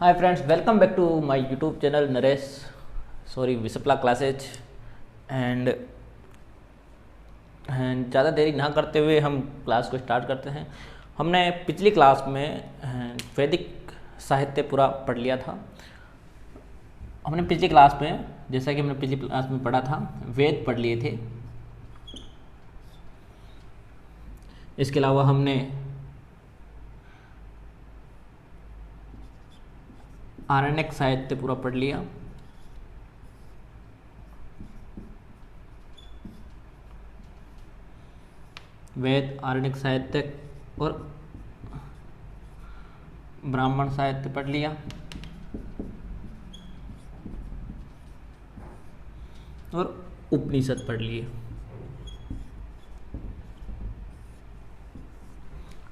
Hi friends, welcome back to my YouTube channel Naresh विसप्ला classes. And ज़्यादा देरी ना करते हुए हम क्लास को स्टार्ट करते हैं। हमने पिछली क्लास में वैदिक साहित्य पूरा पढ़ लिया था। हमने पिछली क्लास में, जैसा कि हमने पिछली क्लास में पढ़ा था, वेद पढ़ लिए थे। इसके अलावा हमने आरण्यक साहित्य पूरा पढ़ लिया। वेद, आरण्यक साहित्य और ब्राह्मण साहित्य पढ़ लिया। और उपनिषद पढ़ लिए।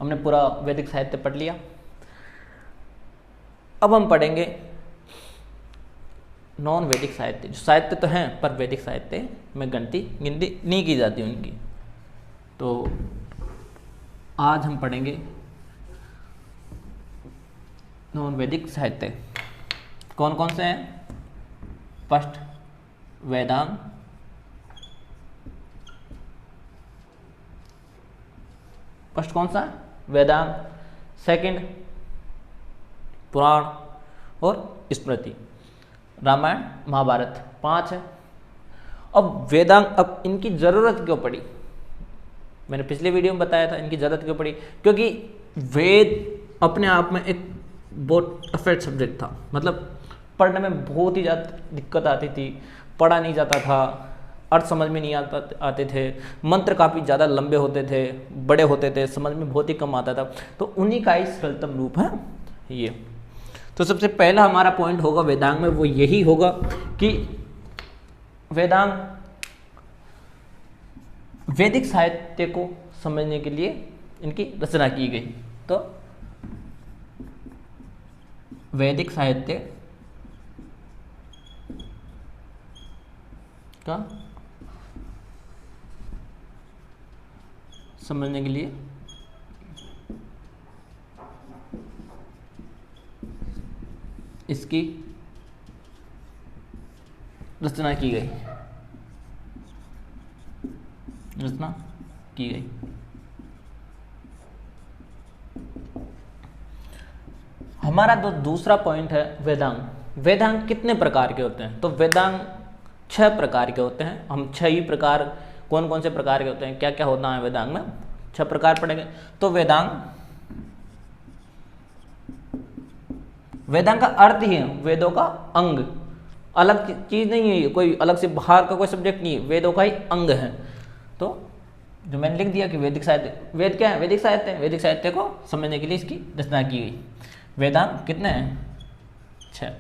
हमने पूरा वैदिक साहित्य पढ़ लिया। अब हम पढ़ेंगे नॉन वैदिक साहित्य। जो साहित्य तो हैं पर वैदिक साहित्य में गिनती नहीं की जाती उनकी। तो आज हम पढ़ेंगे नॉन वैदिक साहित्य। कौन कौन से हैं? फर्स्ट वेदांग, फर्स्ट कौन सा? वेदांग। सेकंड पुराण और स्मृति, रामायण महाभारत, 5 है। अब वेदांग, अब इनकी ज़रूरत क्यों पड़ी? मैंने पिछले वीडियो में बताया था इनकी ज़रूरत क्यों पड़ी। क्योंकि वेद अपने आप में एक बहुत टफेस्ट सब्जेक्ट था। मतलब पढ़ने में बहुत ही ज़्यादा दिक्कत आती थी, पढ़ा नहीं जाता था, अर्थ समझ में नहीं आते थे, मंत्र काफ़ी ज़्यादा लंबे होते थे, बड़े होते थे, समझ में बहुत ही कम आता था। तो उन्हीं का ही सरलतम रूप है ये। तो सबसे पहला हमारा पॉइंट होगा वेदांग में, वो यही होगा कि वेदांग वैदिक साहित्य को समझने के लिए इनकी रचना की गई। तो वैदिक साहित्य का समझने के लिए इसकी रचना की गई। हमारा जो दूसरा पॉइंट है वेदांग। वेदांग कितने प्रकार के होते हैं? तो वेदांग 6 प्रकार के होते हैं। हम 6 ही प्रकार, कौन कौन से प्रकार के होते हैं, क्या क्या होता है वेदांग में, 6 प्रकार पढ़ेंगे। तो वेदांग का अर्थ ही है वेदों का अंग, अलग चीज नहीं है, कोई अलग से बाहर का कोई सब्जेक्ट नहीं है, वेदों का ही अंग है। तो जो मैंने लिख दिया कि वैदिक साहित्य, वेद क्या है? वैदिक साहित्य है। वैदिक साहित्य को समझने के लिए इसकी रचना की गई। वेदांग कितने हैं? 6।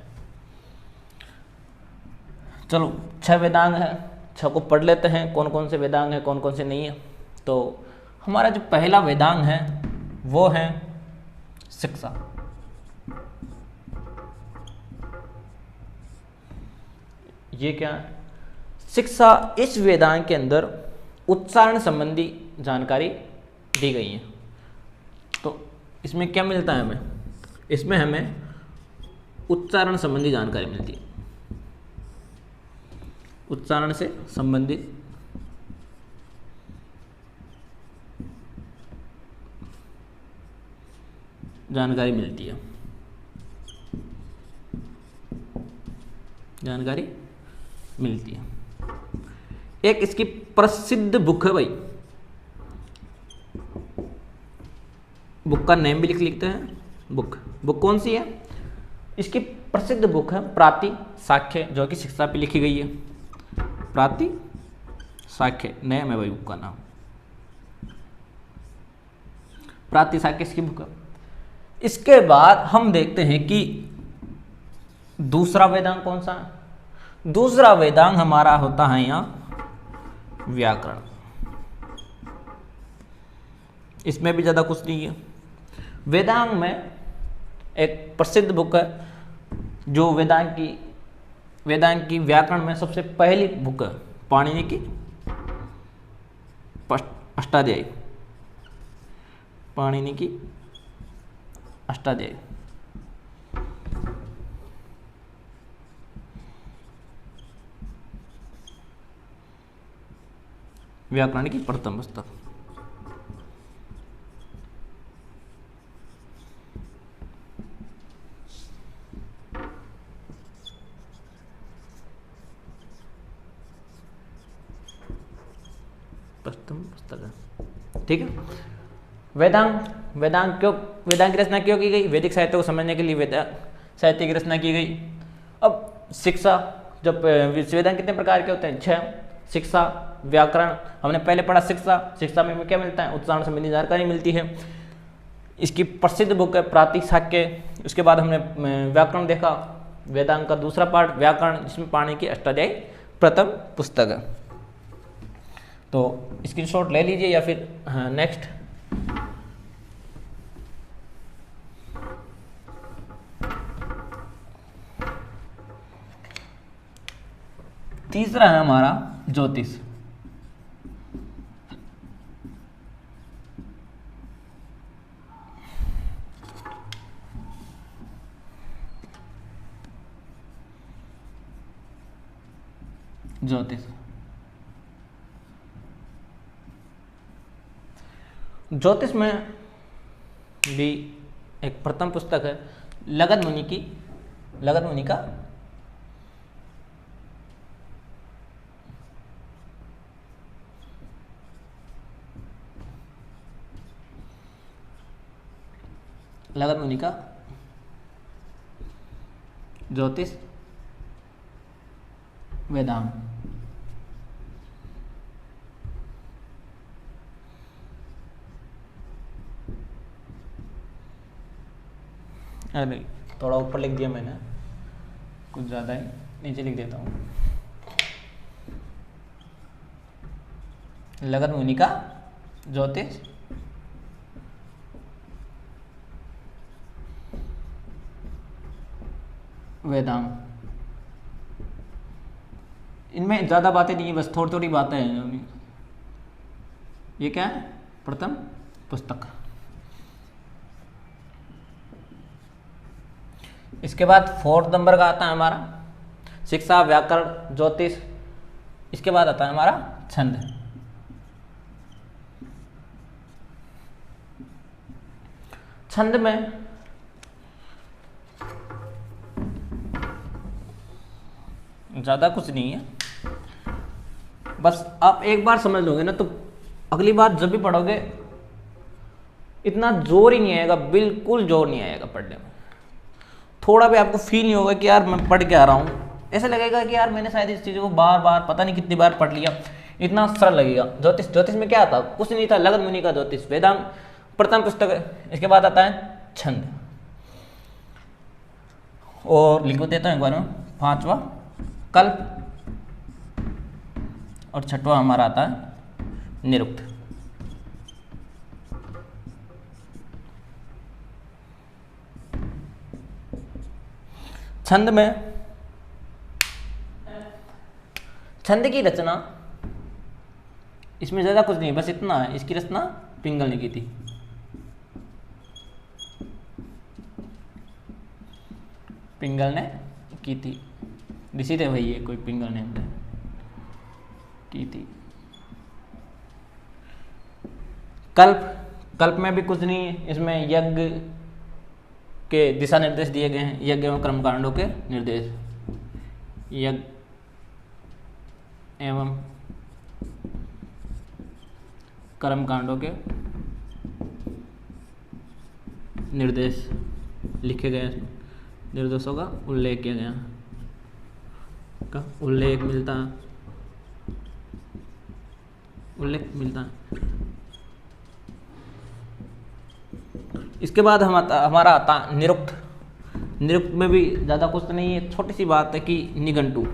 चलो 6 वेदांग हैं, 6 को पढ़ लेते हैं, कौन कौन से वेदांग हैं, कौन कौन से नहीं है। तो हमारा जो पहला वेदांग है वो है शिक्षा। ये क्या है? शिक्षा, इस वेदांग के अंदर उच्चारण संबंधी जानकारी दी गई है। तो इसमें क्या मिलता है हमें? इसमें हमें उच्चारण संबंधी जानकारी मिलती है। उच्चारण से संबंधित जानकारी मिलती है। एक इसकी प्रसिद्ध बुक है भाई, बुक का नेम भी लिखते हैं। बुक कौन सी है? इसकी प्रसिद्ध बुक है प्रातिशाख्य, जो कि शिक्षा पे लिखी गई है। प्रातिशाख्य नेम है भाई बुक का नाम, प्रातिशाख्य इसकी बुक है। इसके बाद हम देखते हैं कि दूसरा वेदांग कौन सा है? दूसरा वेदांग हमारा होता है यहाँ व्याकरण। इसमें भी ज़्यादा कुछ नहीं है। वेदांग में एक प्रसिद्ध बुक है जो वेदांग की व्याकरण में सबसे पहली बुक है, पाणिनि की अष्टाध्यायी। पाणिनि की अष्टाध्यायी। व्याकरण की प्रथम पुस्तक। प्रथम पुस्तक है, ठीक है। वेदांग, वेदांग की रचना क्यों की गई? वैदिक साहित्य को समझने के लिए वेदांग साहित्य की रचना की गई। अब शिक्षा, जब वेदांग कितने प्रकार के होते हैं? 6। शिक्षा, व्याकरण हमने पहले पढ़ा। शिक्षा में क्या मिलता है? उच्चारण संबंधी जानकारी मिलती है। इसकी प्रसिद्ध बुक है प्रातिशाख्य। उसके बाद हमने व्याकरण देखा, वेदांग का दूसरा पार्ट व्याकरण, जिसमें पाणिनि की अष्टाध्यायी प्रथम पुस्तक है। तो स्क्रीनशॉट ले लीजिए या फिर नेक्स्ट। तीसरा है हमारा ज्योतिष। ज्योतिष में भी एक प्रथम पुस्तक है लगध मुनि की, लगध मुनि का ज्योतिष वेदांग। अरे थोड़ा ऊपर लिख दिया मैंने, कुछ ज़्यादा ही, नीचे लिख देता हूँ। लगध मुनि का ज्योतिष वेदांग। इनमें ज़्यादा बातें नहीं है, बस थोड़ी थोड़ी बातें हैं। ये क्या है? प्रथम पुस्तक। इसके बाद 4 नंबर का आता है हमारा शिक्षा, व्याकरण, ज्योतिष। इसके बाद आता है हमारा छंद। छंद में ज़्यादा कुछ नहीं है, बस आप एक बार समझ लोगे ना तो अगली बार जब भी पढ़ोगे इतना जोर ही नहीं आएगा, बिल्कुल जोर नहीं आएगा पढ़ने में। थोड़ा भी आपको फील नहीं होगा कि यार मैं पढ़ के आ रहा हूँ, ऐसा लगेगा कि यार मैंने शायद इस चीज़ को बार बार पता नहीं कितनी बार पढ़ लिया, इतना सरल लगेगा। ज्योतिष में क्या था? कुछ नहीं था, लगध मुनि का ज्योतिष वेदांग प्रथम पुस्तक है। इसके बाद आता है छंद, और लिख देता हूँ एक बार में। 5वां कल्प, और 6वां हमारा आता है निरुक्त। छंद में, छंद की रचना इसमें ज़्यादा कुछ नहीं, बस इतना है, इसकी रचना पिंगल ने की थी। पिंगल ने की थी, ऋषि थे भाई ये, कोई पिंगल ने की थी। कल्प में भी कुछ नहीं है, इसमें यज्ञ के दिशा निर्देश दिए गए हैं, यज्ञ एवं कर्मकांडों के निर्देश, यज्ञ एवं कर्मकांडों के निर्देश लिखे गए, निर्देशों का उल्लेख किया गया, का उल्लेख मिलता है। इसके बाद हमारा आता निरुक्त। निरुक्त में भी ज़्यादा कुछ नहीं है, छोटी सी बात है कि निघंटु,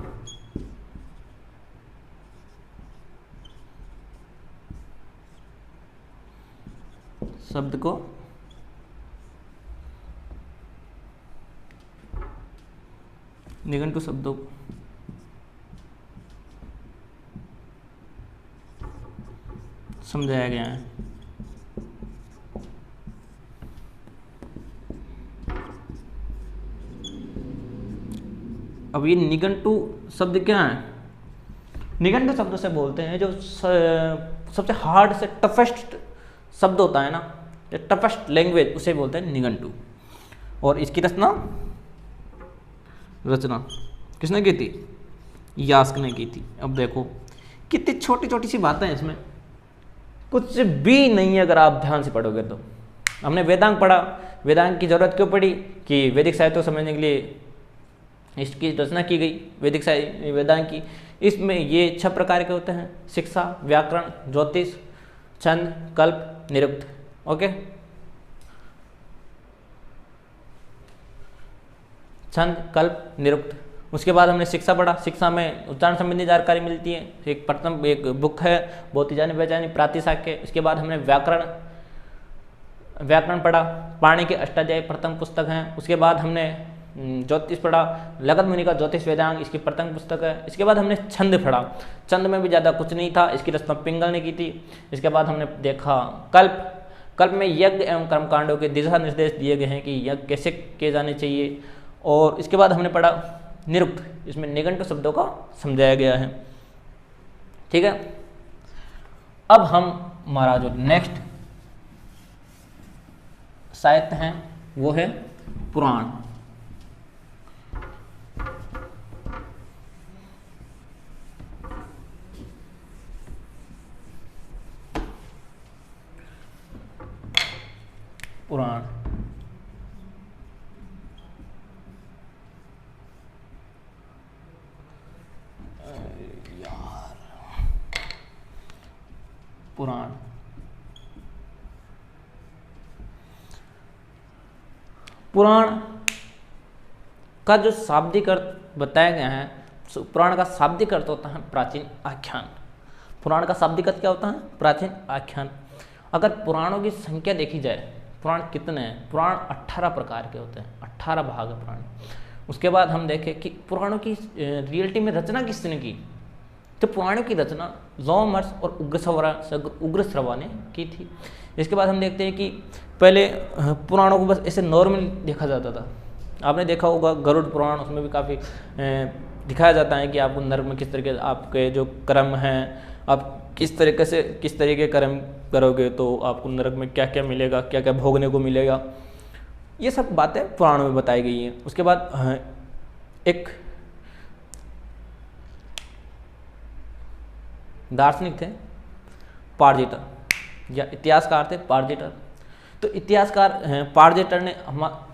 शब्द को निघंटु शब्दों समझाया गया है। अब ये निघंटु शब्द क्या है? निघंटु शब्द से बोलते हैं जो सबसे हार्ड से टफेस्ट शब्द होता है ना, टफेस्ट लैंग्वेज, उसे बोलते हैं निघंटु। और इसकी रचना किसने की थी? यास्क ने की थी। अब देखो कितनी छोटी छोटी सी बातें हैं इसमें, कुछ भी नहीं है अगर आप ध्यान से पढ़ोगे तो। हमने वेदांग पढ़ा, वेदांग की जरूरत क्यों पड़ी कि वैदिक साहित्य को समझने के लिए इसकी रचना की गई वैदिक साहित्य वेदांग की। इसमें ये 6 प्रकार के होते हैं: शिक्षा, व्याकरण, ज्योतिष, छंद, कल्प, निरुक्त। ओके, छंद, कल्प, निरुक्त। उसके बाद हमने शिक्षा पढ़ा, शिक्षा में उच्चारण संबंधी जानकारी मिलती है। एक बुक है बहुत ही जानी पहचानी प्रातिशाख्य। इसके बाद हमने व्याकरण पढ़ा, पाणिनि के अष्टाध्यायी प्रथम पुस्तक हैं। उसके बाद हमने ज्योतिष पढ़ा, लगत मुनि का ज्योतिष वेदांग इसकी प्रथम पुस्तक है। इसके बाद हमने छंद पढ़ा, छंद में भी ज़्यादा कुछ नहीं था, इसकी रचना पिंगल ने की थी। इसके बाद हमने देखा कल्प में यज्ञ एवं कर्मकांडों के दिशा निर्देश दिए गए हैं कि यज्ञ कैसे किए जाने चाहिए। और इसके बाद हमने पढ़ा निरुक्त, इसमें निघंटु शब्दों का समझाया गया है। ठीक है, अब हम हमारा जो नेक्स्ट साहित्य हैं वो है पुराण। पुराण पुराण पुराण का जो शाब्दिक अर्थ बताया गया है, पुराण का शाब्दिक अर्थ होता है प्राचीन आख्यान। पुराण का शाब्दिक अर्थ क्या होता है? प्राचीन आख्यान। अगर पुराणों की संख्या देखी जाए, पुराण कितने हैं? पुराण 18 प्रकार के होते हैं, 18 भाग है पुराण। उसके बाद हम देखें कि पुराणों की रियलिटी में रचना किसने की, तो पुराणों की रचना लोमहर्ष और उग्रश्रवा ने की थी। इसके बाद हम देखते हैं कि पहले पुराणों को बस ऐसे नॉर्मल देखा जाता था। आपने देखा होगा गरुड़ पुराण, उसमें भी काफ़ी दिखाया जाता है कि आपको नरक में किस तरीके आपके जो कर्म हैं, आप किस तरीके कर्म करोगे तो आपको नरक में क्या क्या मिलेगा, क्या क्या भोगने को मिलेगा, ये सब बातें पुराणों में बताई गई हैं। उसके बाद एक दार्शनिक थे पार्जेटर, या इतिहासकार थे पार्जेटर। तो इतिहासकार पार्जेटर ने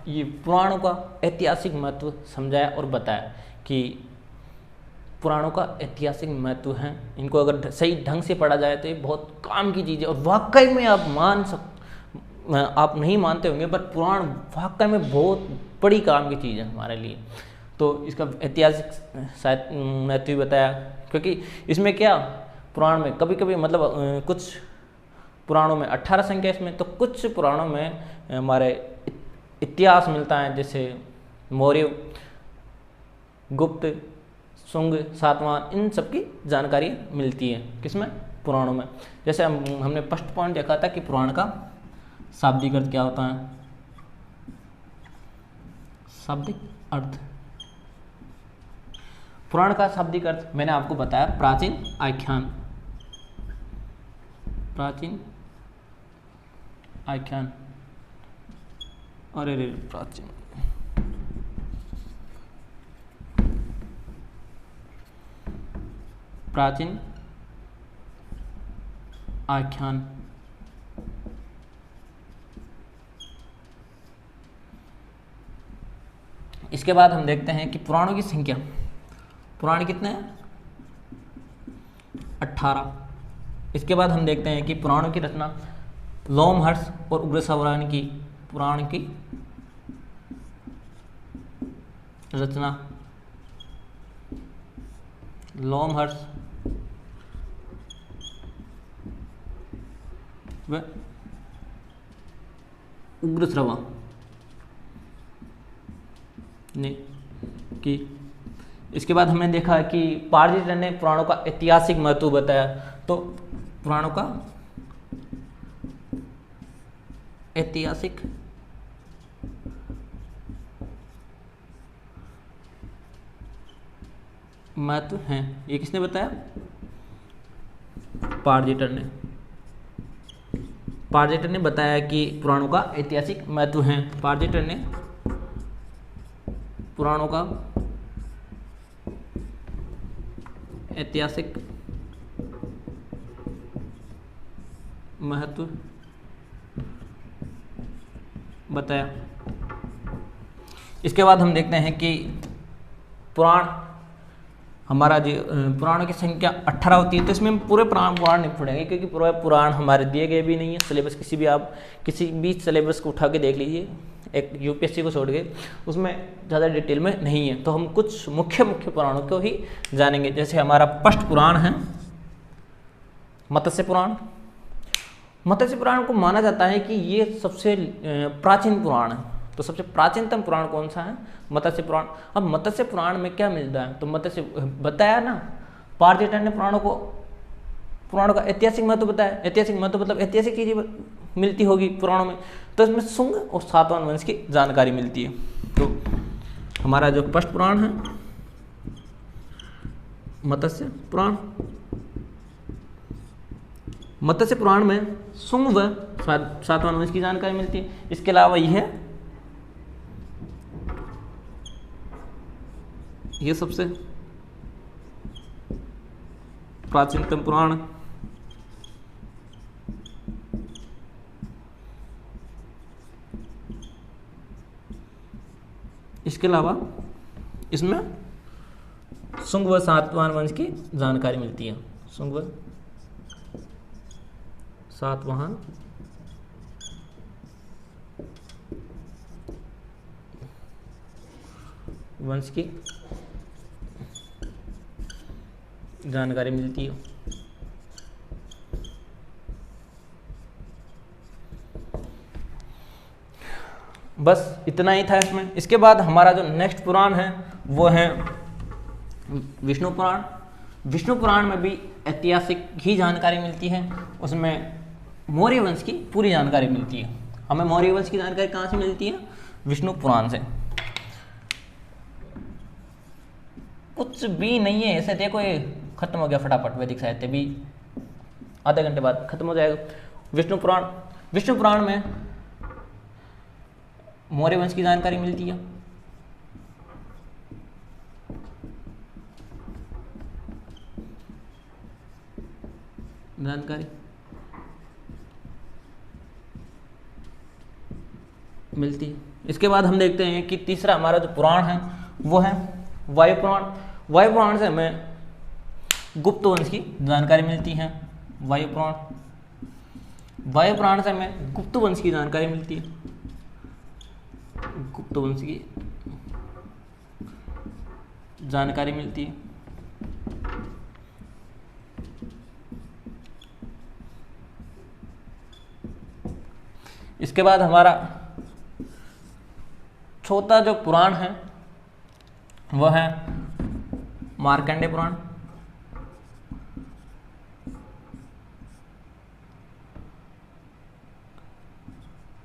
ये पुराणों का ऐतिहासिक महत्व समझाया और बताया कि पुराणों का ऐतिहासिक महत्व है, इनको अगर सही ढंग से पढ़ा जाए तो ये बहुत काम की चीज़ है। और वाकई में आप नहीं मानते होंगे, पर पुराण वाकई में बहुत बड़ी काम की चीज़ है हमारे लिए। तो इसका ऐतिहासिक महत्व भी बताया, क्योंकि इसमें क्या पुराण में कभी कभी मतलब कुछ पुराणों में 18 संख्या इसमें, तो कुछ पुराणों में हमारे इतिहास मिलता है, जैसे मौर्य, गुप्त, शुंग, सातवाहन, इन सब की जानकारी मिलती है किसमें? पुराणों में। जैसे हमने फर्स्ट पॉइंट देखा था कि पुराण का शाब्दिक अर्थ क्या होता है। शाब्दिक अर्थ, पुराण का शाब्दिक अर्थ मैंने आपको बताया प्राचीन आख्यान, प्राचीन आख्यान। अरे प्राचीन प्राचीन आख्यान। इसके बाद हम देखते हैं कि पुराणों की संख्या, पुराण कितने हैं? 18। इसके बाद हम देखते हैं कि पुराणों की रचना लोमहर्ष और उग्रश्रवा ने की। पुराण की रचना लोमहर्ष व उग्रश्रवा ने की। इसके बाद हमने देखा कि पार्जेटर ने पुराणों का ऐतिहासिक महत्व बताया। तो पुराणों का ऐतिहासिक महत्व है, ये किसने बताया? पार्जेटर ने बताया कि पुराणों का ऐतिहासिक महत्व है। पार्जेटर ने पुराणों का ऐतिहासिक महत्व बताया। इसके बाद हम देखते हैं कि पुराण हमारा जो पुराणों की संख्या 18 होती है, तो इसमें हम पूरे पुराण नहीं पढ़ेंगे क्योंकि पूरे पुराण हमारे दिए गए भी नहीं है। सिलेबस किसी भी सिलेबस को उठा के देख लीजिए, एक यूपीएससी को छोड़ के, उसमें ज़्यादा डिटेल में नहीं है। तो हम कुछ मुख्य पुराणों को ही जानेंगे। जैसे हमारा फर्स्ट पुराण है मत्स्य पुराण। मत्स्य पुराण को माना जाता है कि ये सबसे प्राचीन पुराण है। तो सबसे प्राचीनतम पुराण कौन सा है? मत्स्य पुराण। अब मत्स्य पुराण में क्या मिलता है? तो मत्स्य बताया ना, पार्जेटर ने पुराणों का ऐतिहासिक महत्व बताया। ऐतिहासिक महत्व मतलब ऐतिहासिक चीजें मिलती होगी पुराणों में, तो इसमें शुंग और सातवाहन वंश की जानकारी मिलती है। तो हमारा जो फर्स्ट पुराण है मत्स्य पुराण, मत्स्य पुराण में शुंग व सातवाहन वंश की जानकारी मिलती है। इसके अलावा ये सबसे प्राचीनतम पुराण। इसके अलावा इसमें शुंग व सातवाहन वंश की जानकारी मिलती है। शुंग व सातवाहन वंश की जानकारी मिलती है। बस इतना ही था इसमें। इसके बाद हमारा जो नेक्स्ट पुराण है वो है विष्णु पुराण। विष्णु पुराण में भी ऐतिहासिक ही जानकारी मिलती है। उसमें मौर्य वंश की पूरी जानकारी मिलती है। हमें मौर्य वंश की जानकारी कहाँ से मिलती है? विष्णु पुराण से। कुछ भी नहीं है ऐसे, देखो ये खत्म हो गया फटाफट। वैदिक साहित्य भी आधे घंटे बाद खत्म हो जाएगा। विष्णु पुराण में मौर्य वंश की जानकारी मिलती है। जानकारी मिलती है। इसके बाद हम देखते हैं कि तीसरा हमारा जो पुराण है वो है वायु पुराण। वायु पुराण से हमें गुप्त वंश की जानकारी मिलती है। वायु पुराण से हमें गुप्त वंश की जानकारी मिलती है। गुप्त वंश की जानकारी मिलती है। इसके बाद हमारा चौथा जो पुराण है वह है मार्कंडेय पुराण।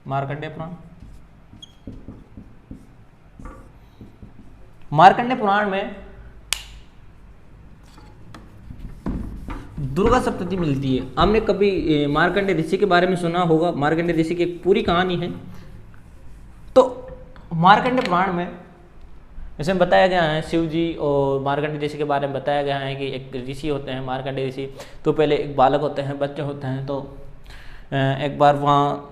मार्कंडेय पुराण में दुर्गा सप्तती मिलती है। हमने कभी मार्कंडेय ऋषि के बारे में सुना होगा। मार्कंडेय ऋषि की एक पूरी कहानी है। तो मार्कंडेय पुराण में इसमें बताया गया है शिव जी और मार्कंडेय ऋषि के बारे में बताया गया है कि एक ऋषि होते हैं मार्कंडेय ऋषि। तो पहले एक बालक होते हैं, बच्चे होते हैं। तो एक बार वहाँ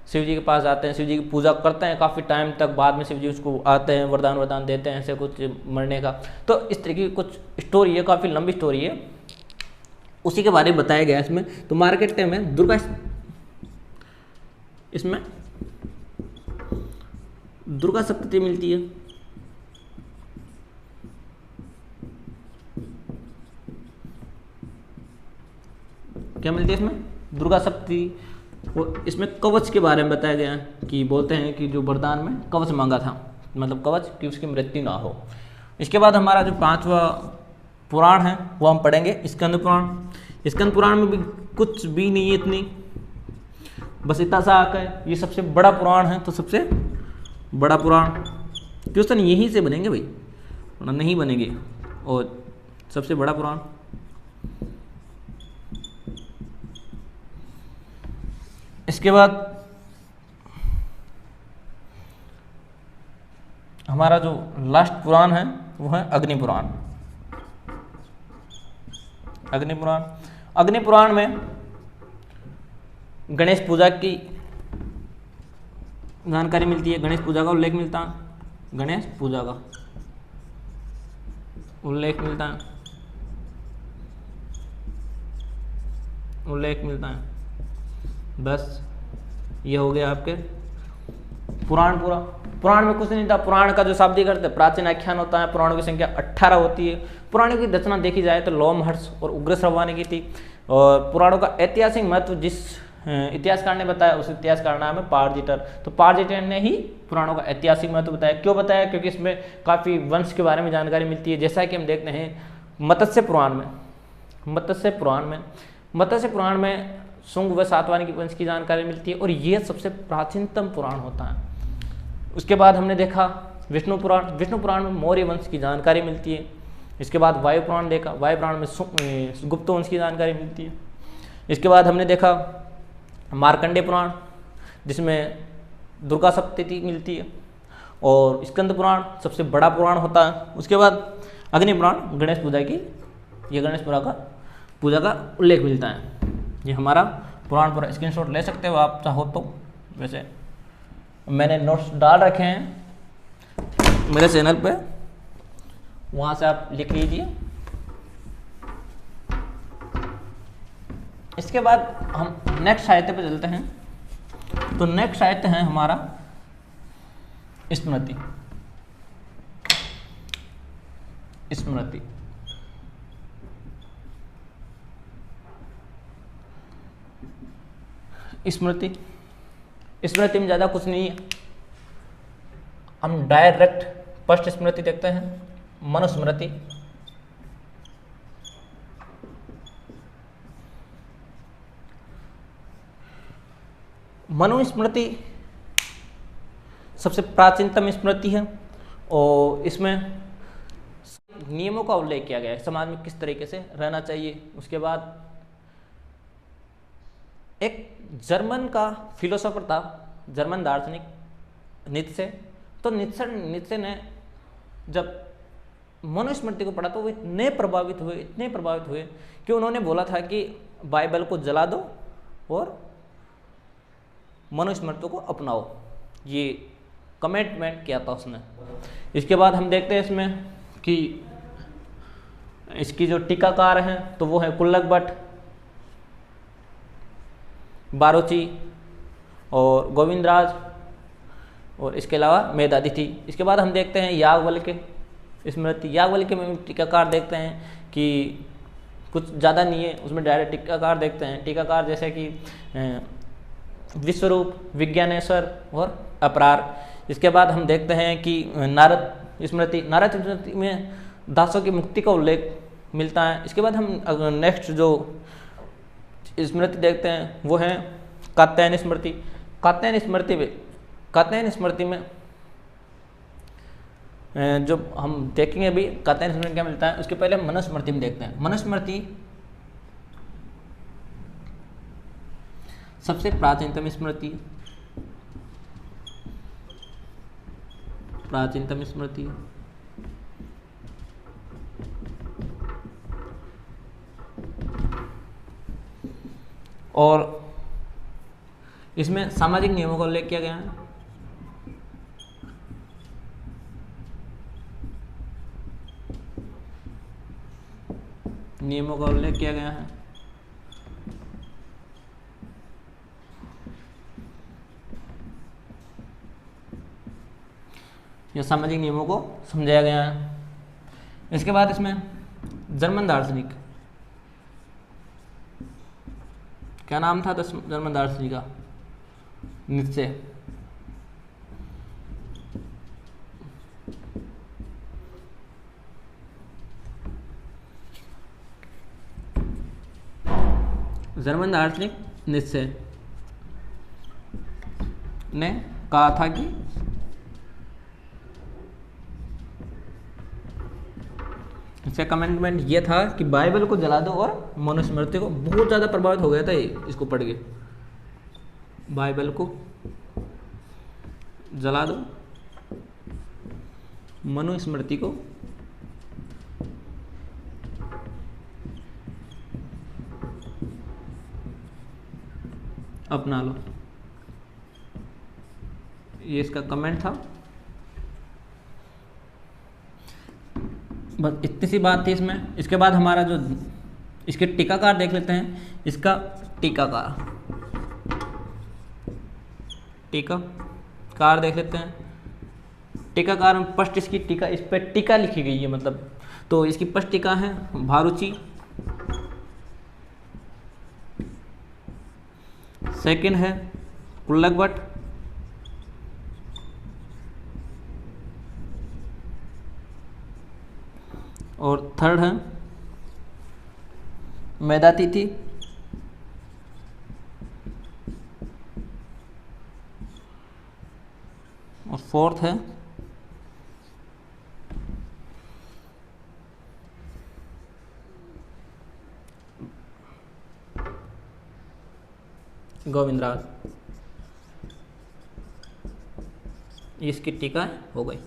शिव जी के पास आते हैं, शिव जी की पूजा करते हैं काफ़ी टाइम तक। बाद में शिव जी उसको आते हैं, वरदान देते हैं ऐसे कुछ मरने का। तो इस तरीके की कुछ स्टोरी है, काफ़ी लंबी स्टोरी है, उसी के बारे में बताया गया इसमें। तो मार्कंडेय में दुर्गा सप्तती मिलती है। क्या मिलती है इसमें? दुर्गा सप्तती। और इसमें कवच के बारे में बताया गया है कि बोलते हैं कि जो वरदान में कवच मांगा था, मतलब कवच कि उसकी मृत्यु ना हो। इसके बाद हमारा जो पांचवा पुराण है वो हम पढ़ेंगे स्कंद पुराण। स्कंद पुराण में भी कुछ भी नहीं है इतनी, बस इतना सा आका है। ये सबसे बड़ा पुराण है। तो सबसे बड़ा पुराण क्वेश्चन यहीं से बनेंगे भाई, नहीं बनेंगे। और सबसे बड़ा पुराण इसके बाद हमारा जो लास्ट पुराण है वो है अग्नि पुराण। अग्नि पुराण, अग्नि पुराण में गणेश पूजा की जानकारी मिलती है, गणेश पूजा का उल्लेख मिलता है, गणेश पूजा का उल्लेख मिलता है, उल्लेख मिलता है। बस ये हो गया आपके पुराण पूरा। पुराण में कुछ नहीं था, पुराण का जो शाब्दिक अर्थ है प्राचीन आख्यान होता है। पुराणों की संख्या 18 होती है। पुराणों की रचना देखी जाए तो लोमहर्ष और उग्र श्रवा ने की थी। और पुराणों का ऐतिहासिक महत्व जिस इतिहासकार ने बताया उस इतिहासकार नाम है पारजिटर। तो पारजिटर ने ही पुराणों का ऐतिहासिक महत्व बताया। क्यों बताया? क्योंकि इसमें काफ़ी वंश के बारे में जानकारी मिलती है। जैसा कि हम देखते हैं मत्स्य पुराण में, मत्स्य पुराण में शुंग व सातवाहन की वंश की जानकारी मिलती है और ये सबसे प्राचीनतम पुराण होता है। उसके बाद हमने देखा विष्णु पुराण। विष्णु पुराण में मौर्य वंश की जानकारी मिलती है। इसके बाद वायु पुराण देखा, वायु पुराण में गुप्त वंश की जानकारी मिलती है। इसके बाद हमने देखा मार्कंडेय पुराण जिसमें दुर्गा सप्तती मिलती है। और स्कंद पुराण सबसे बड़ा पुराण होता है। उसके बाद अग्नि पुराण गणेश पूजा की, ये गणेश पूजा का उल्लेख मिलता है। ये हमारा पुराण पूरा स्क्रीनशॉट ले सकते हो आप चाहो तो। वैसे मैंने नोट्स डाल रखे हैं मेरे चैनल पे, वहाँ से आप लिख लीजिए। इसके बाद हम नेक्स्ट साहित्य पे चलते हैं। तो नेक्स्ट साहित्य है हमारा स्मृति। स्मृति स्मृति स्मृति में ज़्यादा कुछ नहीं है। हम डायरेक्ट फर्स्ट स्मृति देखते हैं, मनुस्मृति। मनुस्मृति सबसे प्राचीनतम स्मृति है और इसमें नियमों का उल्लेख किया गया है, समाज में किस तरीके से रहना चाहिए। उसके बाद एक जर्मन का फिलोसोफर था, जर्मन दार्शनिक नीत्शे। तो नीत्शे ने जब मनुस्मृति को पढ़ा तो वो इतने प्रभावित हुए कि उन्होंने बोला था कि बाइबल को जला दो और मनुस्मृति को अपनाओ। ये कमिटमेंट किया था उसने। इसके बाद हम देखते हैं इसमें कि इसकी जो टीकाकार हैं तो वो है कुल्लक भट्ट, बारोची और गोविंदराज और इसके अलावा मेधातिथि। इसके बाद हम देखते हैं याज्ञवल्क्य स्मृति। याज्ञवल्क्य में टीकाकार देखते हैं कि कुछ ज़्यादा नहीं है, उसमें डायरेक्ट टीकाकार देखते हैं। टीकाकार जैसे कि विश्वरूप, विज्ञानेश्वर और अपरार। इसके बाद हम देखते हैं कि नारद स्मृति। नारद स्मृति में दासों की मुक्ति का उल्लेख मिलता है। इसके बाद हम नेक्स्ट जो स्मृति देखते हैं वो है कात्यायन स्मृति। कात्यायन स्मृति में जो हम देखेंगे अभी कात्यायन स्मृति क्या मिलता है, उसके पहले हम मनुस्मृति में देखते हैं। मनुस्मृति सबसे प्राचीनतम स्मृति और इसमें सामाजिक नियमों का उल्लेख किया गया है। नियमों का उल्लेख किया गया है। यह सामाजिक नियमों को समझाया गया है। इसके बाद इसमें जर्मन दार्शनिक, क्या नाम था जर्मन दार्शनिक का? नीत्शे। जर्मन दार्शनिक नीत्शे ने कहा था कि इसका कमेंटमेंट ये था कि बाइबल को जला दो और मनुस्मृति को। बहुत ज़्यादा प्रभावित हो गया था इसको पढ़ के। बाइबल को जला दो, मनुस्मृति को अपना लो। ये इसका कमेंट था। बस इतनी सी बात थी इसमें। इसके बाद हमारा जो इसके टीकाकार देख लेते हैं। इसका टीकाकार देख लेते हैं। टीकाकार में फर्स्ट इसकी टीका, इस पर टीका लिखी गई है मतलब, तो इसकी फर्स्ट टीका है भारुचि, सेकंड है कुल्लक भट्ट, और थर्ड है मेधातिथि, और फोर्थ है गोविंदराज। इसकी टीका हो गई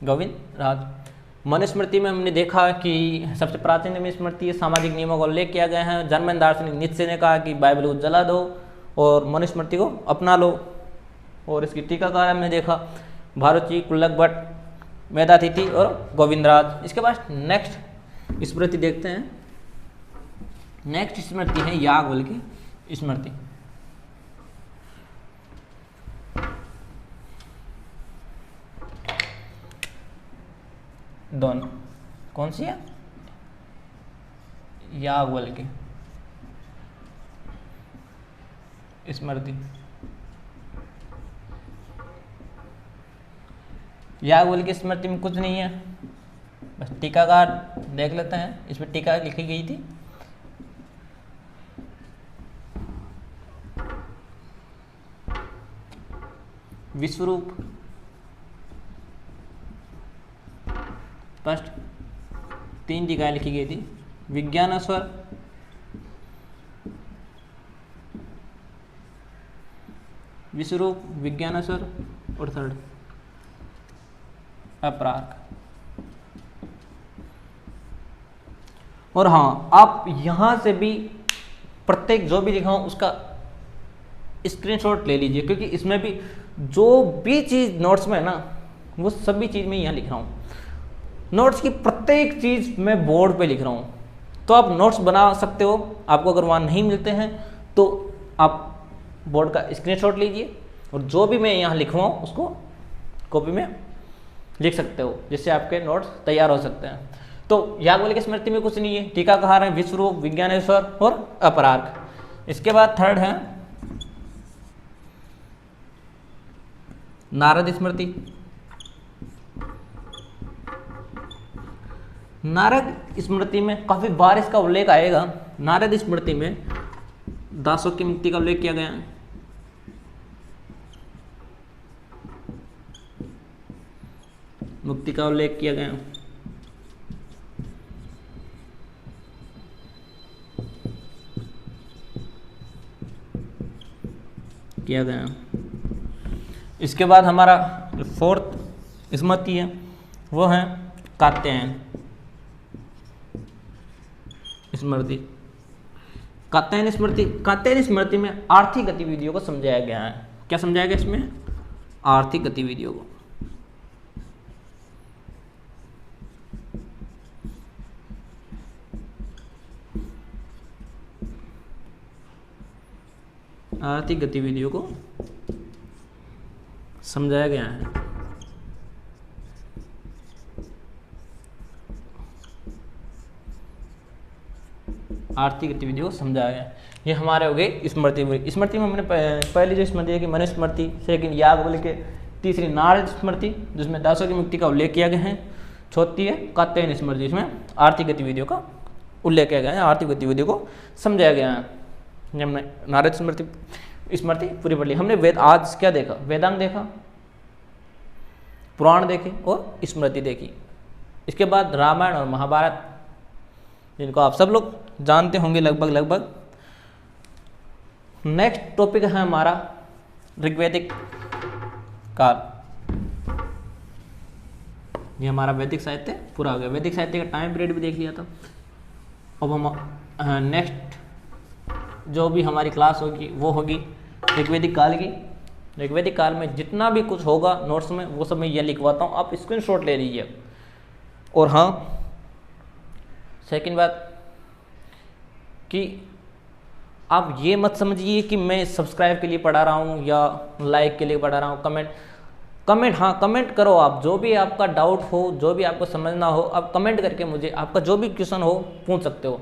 गोविंदराज। मनुस्मृति में हमने देखा कि सबसे प्राचीन मनुस्मृति सामाजिक नियमों को उल्लेख किया गया है। जर्मन दार्शनिक नीत्शे ने कहा कि बाइबल को जला दो और मनुस्मृति को अपना लो। और इसकी टीकाकार हमने देखा भारुचि, कुल्लक भट्ट, मेधातिथि और गोविंदराज। इसके बाद नेक्स्ट स्मृति देखते हैं। नेक्स्ट स्मृति है याज्ञवल्क्य स्मृति। दोनों कौन सी है? याज्ञवल्क्य स्मृति। याज्ञवल्क्य स्मृति में कुछ नहीं है, बस टीकाकार देख लेते हैं। इसमें टीका लिखी गई थी। विश्वरूप फर्स्ट 3 टीकाएं लिखी गई थी। विज्ञानेश्वर, विश्वरूप, विज्ञानेश्वर और थर्ड अपरार्क। और हाँ, आप यहां से भी प्रत्येक जो भी लिखा हूं उसका स्क्रीनशॉट ले लीजिए, क्योंकि इसमें भी जो भी चीज़ नोट्स में है ना, वो सभी चीज़ मैं यहाँ लिख रहा हूँ। नोट्स की प्रत्येक चीज़ मैं बोर्ड पे लिख रहा हूँ, तो आप नोट्स बना सकते हो। आपको अगर वहाँ नहीं मिलते हैं तो आप बोर्ड का स्क्रीनशॉट लीजिए और जो भी मैं यहाँ लिखवाऊँ उसको कॉपी में लिख सकते हो, जिससे आपके नोट्स तैयार हो सकते हैं। तो याज्ञवल्क्य स्मृति में कुछ नहीं है। टीकाकार है विश्वरूप, विज्ञानेश्वर और अपरार्क। इसके बाद थर्ड है नारद स्मृति। नारद स्मृति में काफी बार इसका उल्लेख आएगा। नारद स्मृति में दासों की मुक्ति का उल्लेख किया गया है। मुक्ति का उल्लेख किया गया है। इसके बाद हमारा जो फोर्थ स्मृति है वो है कात्यायन स्मृति। कात्यायन स्मृति में आर्थिक गतिविधियों को समझाया गया है। क्या समझाया गया इसमें? आर्थिक गतिविधियों को। आर्थिक गतिविधियों को समझाया गया है। आर्थिक गतिविधियों को समझाया गया। ये हमारे हो गए स्मृति। स्मृति में हमने पहली जो स्मृति है कि मनुस्मृति, सेकंड याज्ञवल्क्य, तीसरी नारद स्मृति जिसमें दासों की मुक्ति का उल्लेख किया गया है, चौथी है कात्यायन स्मृति जिसमें आर्थिक गतिविधियों का उल्लेख किया गया है, आर्थिक गतिविधियों को समझाया गया है। हमने नारद स्मृति पूरी पढ़ ली। हमने वेद आज क्या देखा? वेदांग देखा, पुराण देखे और स्मृति देखी। इसके बाद रामायण और महाभारत, जिनको आप सब लोग जानते होंगे लगभग। नेक्स्ट टॉपिक है हमारा ऋग्वैदिक काल। ये हमारा वैदिक साहित्य पूरा हो गया। वैदिक साहित्य का टाइम पीरियड भी देख लिया था। अब हम नेक्स्ट जो भी हमारी क्लास होगी वो होगी ऋग्वैदिक काल की। ऋग्वैदिक काल में जितना भी कुछ होगा नोट्स में वो सब मैं ये लिखवाता हूँ, आप स्क्रीनशॉट ले लीजिए। और हाँ, सेकंड बात कि आप ये मत समझिए कि मैं सब्सक्राइब के लिए पढ़ा रहा हूँ या लाइक के लिए पढ़ा रहा हूँ। कमेंट करो। आप जो भी आपका डाउट हो, जो भी आपको समझना हो, आप कमेंट करके मुझे आपका जो भी क्वेश्चन हो पूछ सकते हो।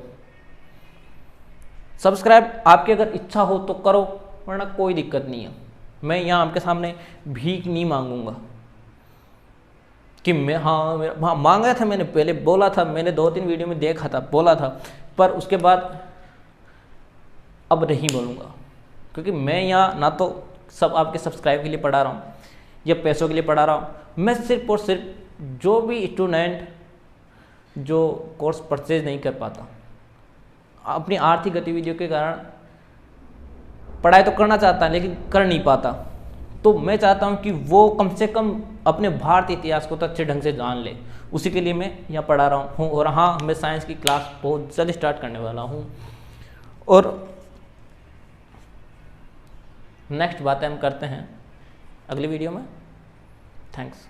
सब्सक्राइब आपकी अगर इच्छा हो तो करो, वरना कोई दिक्कत नहीं है। मैं यहाँ आपके सामने भीख नहीं मांगूंगा कि मैं हाँ मांगा था, मैंने पहले बोला था, मैंने 2-3 वीडियो में देखा था, बोला था, पर उसके बाद अब नहीं बोलूँगा। क्योंकि मैं यहाँ ना तो सब आपके सब्सक्राइब के लिए पढ़ा रहा हूँ या पैसों के लिए पढ़ा रहा हूँ। मैं सिर्फ और सिर्फ जो भी स्टूडेंट जो कोर्स परचेज नहीं कर पाता, अपनी आर्थिक गतिविधियों के कारण पढ़ाई तो करना चाहता है लेकिन कर नहीं पाता, तो मैं चाहता हूं कि वो कम से कम अपने भारतीय इतिहास को तो अच्छे ढंग से जान ले। उसी के लिए मैं यहाँ पढ़ा रहा हूँ। और हाँ, मैं साइंस की क्लास बहुत जल्द स्टार्ट करने वाला हूँ। और नेक्स्ट बातें हम करते हैं अगली वीडियो में। थैंक्स।